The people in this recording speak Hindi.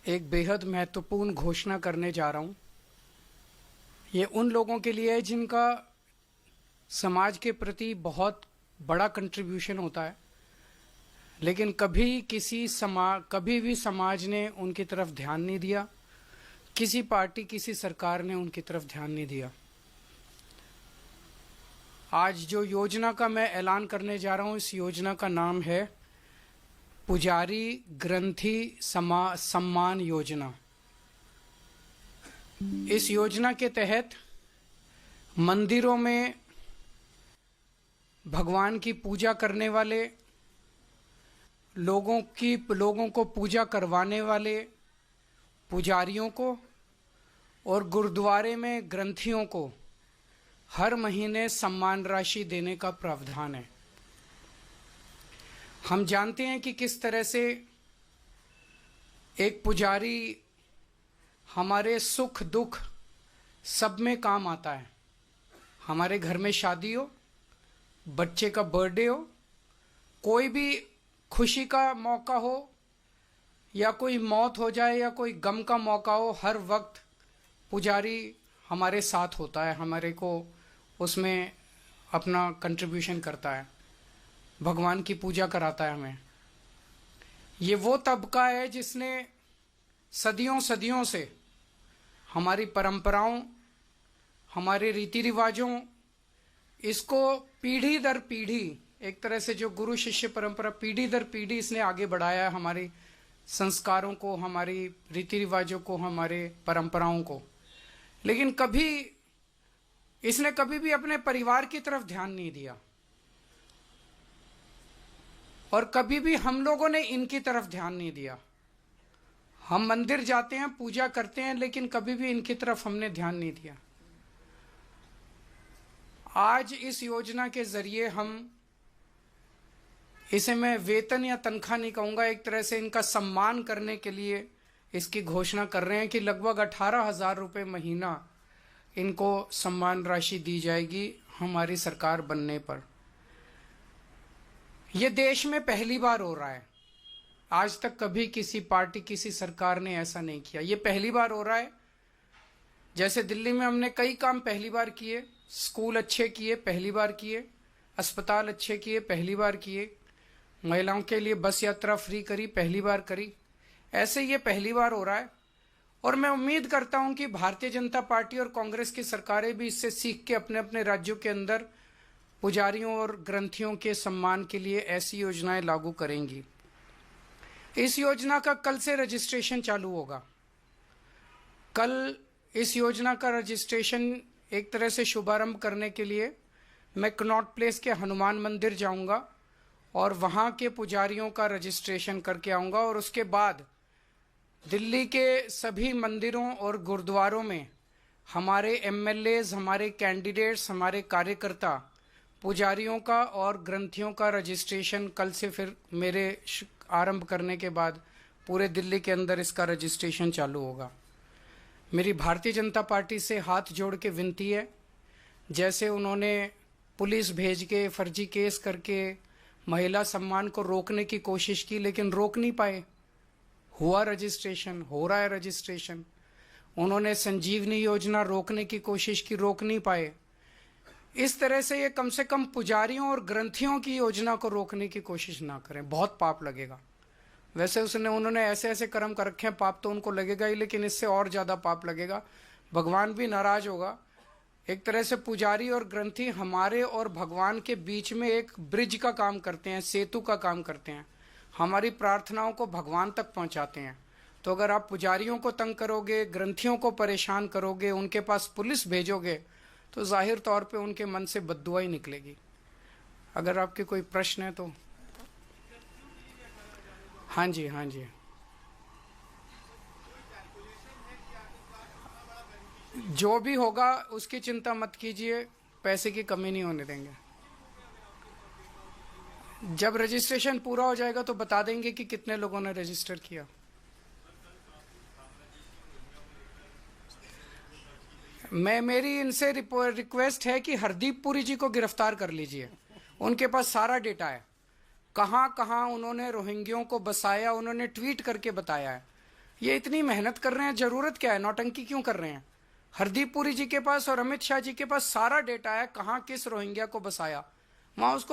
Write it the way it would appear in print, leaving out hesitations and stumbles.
एक बेहद महत्वपूर्ण घोषणा करने जा रहा हूँ। ये उन लोगों के लिए है जिनका समाज के प्रति बहुत बड़ा कंट्रीब्यूशन होता है, लेकिन कभी भी समाज ने उनकी तरफ ध्यान नहीं दिया, किसी पार्टी किसी सरकार ने उनकी तरफ ध्यान नहीं दिया। आज जो योजना का मैं ऐलान करने जा रहा हूँ, इस योजना का नाम है पुजारी ग्रंथी सम्मान योजना। इस योजना के तहत मंदिरों में भगवान की पूजा करने वाले लोगों को पूजा करवाने वाले पुजारियों को और गुरुद्वारे में ग्रंथियों को हर महीने सम्मान राशि देने का प्रावधान है। हम जानते हैं कि किस तरह से एक पुजारी हमारे सुख दुख सब में काम आता है। हमारे घर में शादी हो, बच्चे का बर्थडे हो, कोई भी खुशी का मौका हो या कोई मौत हो जाए या कोई गम का मौका हो, हर वक्त पुजारी हमारे साथ होता है, हमारे को उसमें अपना कंट्रीब्यूशन करता है, भगवान की पूजा कराता है हमें। ये वो तबका है जिसने सदियों सदियों से हमारी परंपराओं, हमारे रीति रिवाजों, इसको पीढ़ी दर पीढ़ी, एक तरह से जो गुरु शिष्य परंपरा पीढ़ी दर पीढ़ी इसने आगे बढ़ाया है, हमारी संस्कारों को, हमारी रीति रिवाजों को, हमारे परंपराओं को। लेकिन इसने कभी भी अपने परिवार की तरफ ध्यान नहीं दिया और कभी भी हम लोगों ने इनकी तरफ ध्यान नहीं दिया। हम मंदिर जाते हैं, पूजा करते हैं, लेकिन कभी भी इनकी तरफ हमने ध्यान नहीं दिया। आज इस योजना के जरिए इसे मैं वेतन या तनख्वाह नहीं कहूँगा, एक तरह से इनका सम्मान करने के लिए इसकी घोषणा कर रहे हैं कि लगभग 18,000 रुपये महीना इनको सम्मान राशि दी जाएगी हमारी सरकार बनने पर। यह देश में पहली बार हो रहा है। आज तक कभी किसी पार्टी, किसी सरकार ने ऐसा नहीं किया। ये पहली बार हो रहा है। जैसे दिल्ली में हमने कई काम पहली बार किए, स्कूल अच्छे किए, पहली बार किए, अस्पताल अच्छे किए, पहली बार किए, महिलाओं के लिए बस यात्रा फ्री करी, पहली बार करी। ऐसे ये पहली बार हो रहा है और मैं उम्मीद करता हूं कि भारतीय जनता पार्टी और कांग्रेस की सरकारें भी इससे सीख के अपने अपने राज्यों के अंदर पुजारियों और ग्रंथियों के सम्मान के लिए ऐसी योजनाएं लागू करेंगी। इस योजना का कल से रजिस्ट्रेशन चालू होगा। कल इस योजना का रजिस्ट्रेशन एक तरह से शुभारंभ करने के लिए मैं कनॉट प्लेस के हनुमान मंदिर जाऊंगा और वहां के पुजारियों का रजिस्ट्रेशन करके आऊंगा और उसके बाद दिल्ली के सभी मंदिरों और गुरुद्वारों में हमारे एमएलएज, हमारे कैंडिडेट्स, हमारे कार्यकर्ता पुजारियों का और ग्रंथियों का रजिस्ट्रेशन कल से फिर मेरे आरंभ करने के बाद पूरे दिल्ली के अंदर इसका रजिस्ट्रेशन चालू होगा। मेरी भारतीय जनता पार्टी से हाथ जोड़ के विनती है, जैसे उन्होंने पुलिस भेज के फर्जी केस करके महिला सम्मान को रोकने की कोशिश की, लेकिन रोक नहीं पाए। हुआ रजिस्ट्रेशन, हो रहा है रजिस्ट्रेशन। उन्होंने संजीवनी योजना रोकने की कोशिश की, रोक नहीं पाए। इस तरह से ये कम से कम पुजारियों और ग्रंथियों की योजना को रोकने की कोशिश ना करें, बहुत पाप लगेगा। वैसे उन्होंने ऐसे ऐसे कर्म कर रखे हैं, पाप तो उनको लगेगा ही, लेकिन इससे और ज़्यादा पाप लगेगा। भगवान भी नाराज होगा। एक तरह से पुजारी और ग्रंथी हमारे और भगवान के बीच में एक ब्रिज का काम करते हैं, सेतु का काम करते हैं, हमारी प्रार्थनाओं को भगवान तक पहुंचाते हैं। तो अगर आप पुजारियों को तंग करोगे, ग्रंथियों को परेशान करोगे, उनके पास पुलिस भेजोगे, तो जाहिर तौर पे उनके मन से बद्दुआ ही निकलेगी। अगर आपके कोई प्रश्न है तो। हाँ जी, हाँ जी। जो भी होगा उसकी चिंता मत कीजिए, पैसे की कमी नहीं होने देंगे। जब रजिस्ट्रेशन पूरा हो जाएगा तो बता देंगे कि कितने लोगों ने रजिस्टर किया। मेरी इनसे रिक्वेस्ट है कि हरदीप पुरी जी को गिरफ्तार कर लीजिए। उनके पास सारा डेटा है, कहाँ कहाँ उन्होंने रोहिंग्यों को बसाया, उन्होंने ट्वीट करके बताया है। ये इतनी मेहनत कर रहे हैं, जरूरत क्या है, नौटंकी क्यों कर रहे हैं? हरदीप पुरी जी के पास और अमित शाह जी के पास सारा डेटा है, कहाँ किस रोहिंग्या को बसाया, वहां उसको